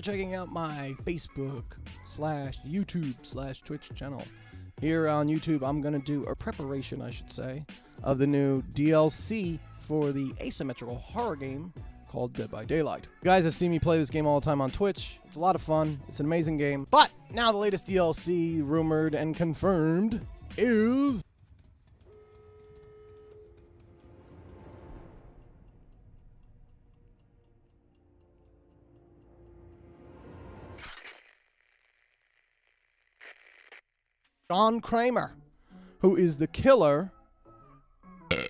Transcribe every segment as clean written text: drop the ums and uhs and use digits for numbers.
checking out my Facebook/YouTube/Twitch channel. Here on YouTube, I'm going to do a preparation, I should say, of the new DLC for the asymmetrical horror game called Dead by Daylight. You guys have seen me play this game all the time on Twitch. It's a lot of fun. It's an amazing game. But now the latest DLC, rumored and confirmed, is John Kramer, who is the killer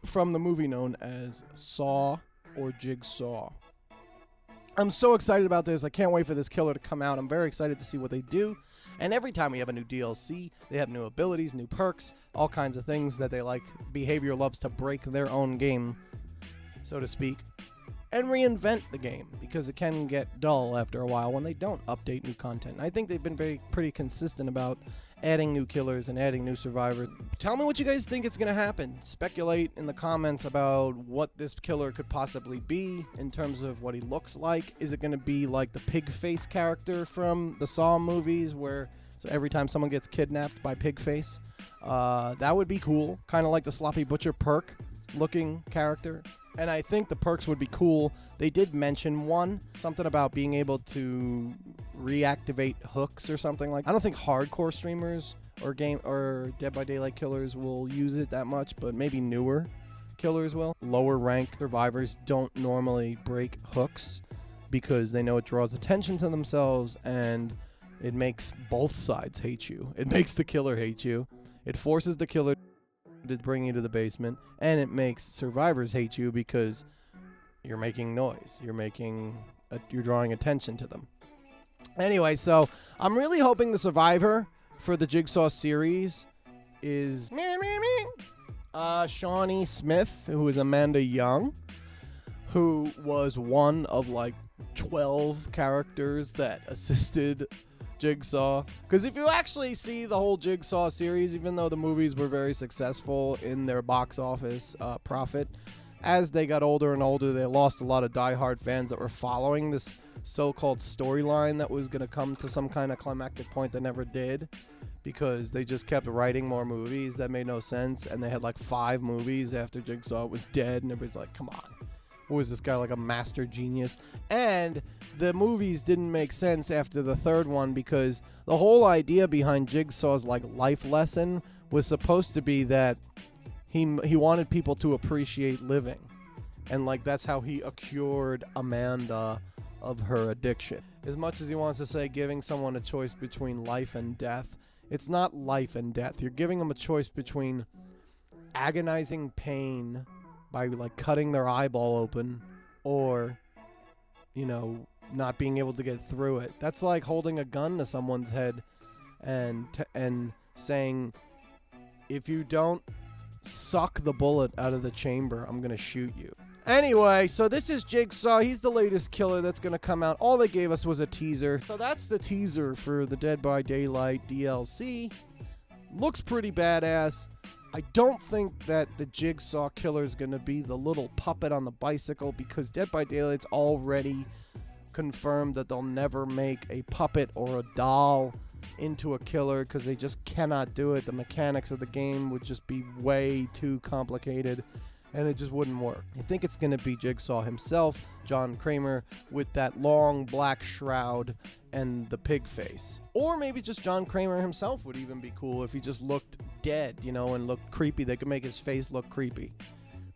from the movie known as Saw or Jigsaw. I'm so excited about this. I can't wait for this killer to come out. I'm very excited to see what they do. And every time we have a new DLC, they have new abilities, new perks, all kinds of things that they like. Behavior loves to break their own game, so to speak, and reinvent the game because it can get dull after a while when they don't update new content. I think they've been pretty consistent about adding new killers and adding new survivors. Tell me what you guys think is going to happen. Speculate in the comments about what this killer could possibly be in terms of what he looks like. Is it going to be like the pig face character from the Saw movies where every time someone gets kidnapped by pig face? That would be cool. Kind of like the Sloppy Butcher perk looking character. And I think the perks would be cool. They did mention something about being able to reactivate hooks or something like. I don't think hardcore streamers or Dead by Daylight killers will use it that much, but maybe newer killers will. Lower ranked survivors don't normally break hooks because they know it draws attention to themselves and it makes both sides hate you. It makes the killer hate you. It forces the killer to bring you to the basement, and it makes survivors hate you because you're making noise. You're drawing attention to them. Anyway, so I'm really hoping the survivor for the Jigsaw series is Shawnee Smith, who is Amanda Young, who was one of like 12 characters that assisted Jigsaw. Because if you actually see the whole Jigsaw series, even though the movies were very successful in their box office profit, as they got older and older, they lost a lot of diehard fans that were following this so-called storyline that was going to come to some kind of climactic point that never did, because they just kept writing more movies that made no sense, and they had like 5 movies after Jigsaw was dead, and everybody's like, come on. Was this guy like a master genius? And the movies didn't make sense after the third one because the whole idea behind Jigsaw's like life lesson was supposed to be that he wanted people to appreciate living, and like that's how he cured Amanda of her addiction. As much as he wants to say giving someone a choice between life and death, it's not life and death. You're giving them a choice between agonizing pain by like cutting their eyeball open, or not being able to get through it. That's like holding a gun to someone's head and saying, if you don't suck the bullet out of the chamber, I'm gonna shoot you. Anyway, so this is Jigsaw. He's the latest killer that's gonna come out. All they gave us was a teaser. So that's the teaser for the Dead by Daylight DLC. Looks pretty badass. I don't think that the Jigsaw killer is going to be the little puppet on the bicycle, because Dead by Daylight's already confirmed that they'll never make a puppet or a doll into a killer because they just cannot do it. The mechanics of the game would just be way too complicated, and it just wouldn't work. I think it's going to be Jigsaw himself, John Kramer, with that long black shroud and the pig face. Or maybe just John Kramer himself would even be cool if he just looked dead, and looked creepy. They could make his face look creepy.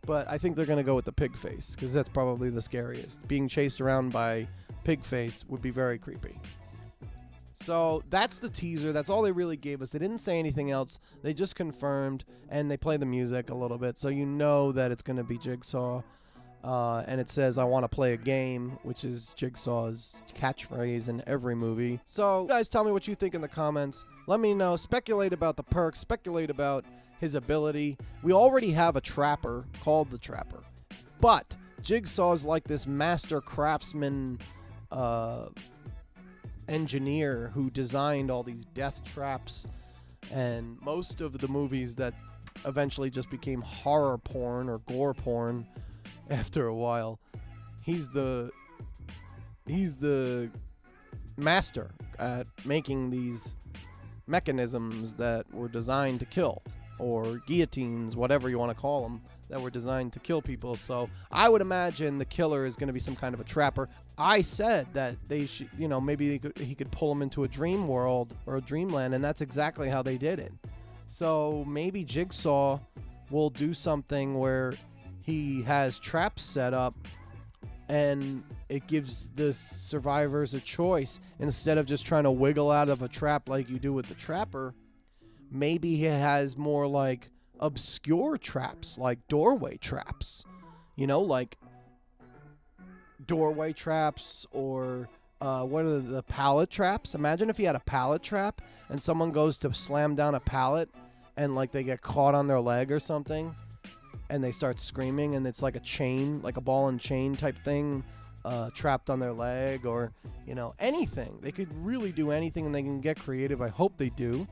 But I think they're going to go with the pig face because that's probably the scariest. Being chased around by pig face would be very creepy. So that's the teaser. That's all they really gave us. They didn't say anything else. They just confirmed, and they play the music a little bit, so you know that it's going to be Jigsaw. And it says, I want to play a game, which is Jigsaw's catchphrase in every movie. So, guys, tell me what you think in the comments. Let me know. Speculate about the perks. Speculate about his ability. We already have a trapper called the Trapper. But Jigsaw's like this master craftsman engineer who designed all these death traps, and most of the movies that eventually just became horror porn or gore porn after a while. He's the master at making these mechanisms that were designed to kill, or guillotines, whatever you want to call them, that were designed to kill people. So I would imagine the killer is going to be some kind of a trapper. I said that they should, you know, maybe he could pull them into a dream world or a dreamland, and that's exactly how they did it. So maybe Jigsaw will do something where he has traps set up, and it gives the survivors a choice. Instead of just trying to wiggle out of a trap like you do with the trapper, maybe he has more like obscure traps, like doorway traps. You know, like doorway traps, or what are the pallet traps? Imagine if you had a pallet trap and someone goes to slam down a pallet and like they get caught on their leg or something, and they start screaming, and it's like a chain, like a ball and chain type thing, trapped on their leg, or, you know, anything. They could really do anything, and they can get creative. I hope they do.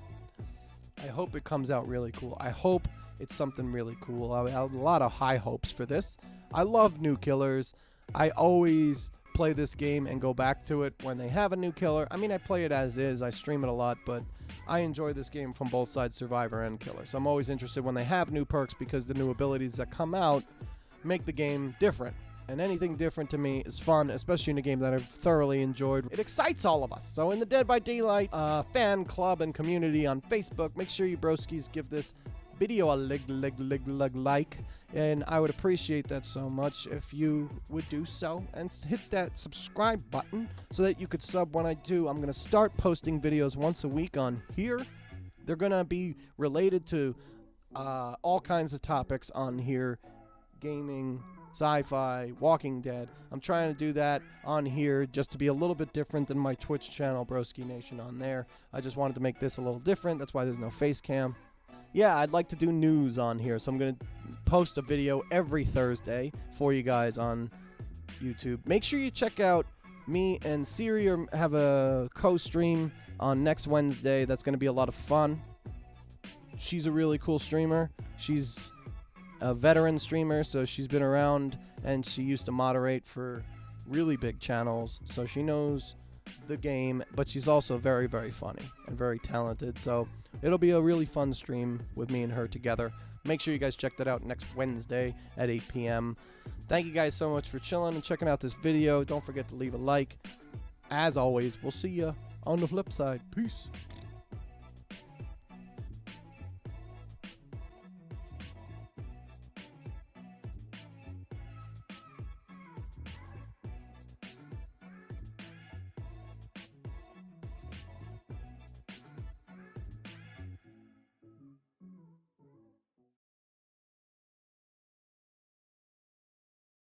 I hope it comes out really cool. I hope it's something really cool. I have a lot of high hopes for this. I love new killers. I always play this game and go back to it when they have a new killer. I mean, I play it as is. I stream it a lot, but I enjoy this game from both sides, Survivor and Killer. So I'm always interested when they have new perks, because the new abilities that come out make the game different. And anything different to me is fun, especially in a game that I've thoroughly enjoyed. It excites all of us. So in the Dead by Daylight fan club and community on Facebook, make sure you broskies give this video a like, and I would appreciate that so much if you would do so, and hit that subscribe button so that you could sub when I do. I'm going to start posting videos once a week on here. They're going to be related to all kinds of topics on here: gaming, sci-fi, Walking Dead. I'm trying to do that on here just to be a little bit different than my Twitch channel, Broski Nation, on there. I just wanted to make this a little different. That's why there's no face cam. Yeah, I'd like to do news on here, so I'm going to post a video every Thursday for you guys on YouTube. Make sure you check out me and Siri have a co-stream on next Wednesday. That's going to be a lot of fun. She's a really cool streamer. She's a veteran streamer, so she's been around, and she used to moderate for really big channels, so she knows the game, but she's also very, very funny and very talented. So it'll be a really fun stream with me and her together. Make sure you guys check that out next Wednesday at 8 p.m. Thank you guys so much for chilling and checking out this video. Don't forget to leave a like. As always, we'll see you on the flip side. Peace.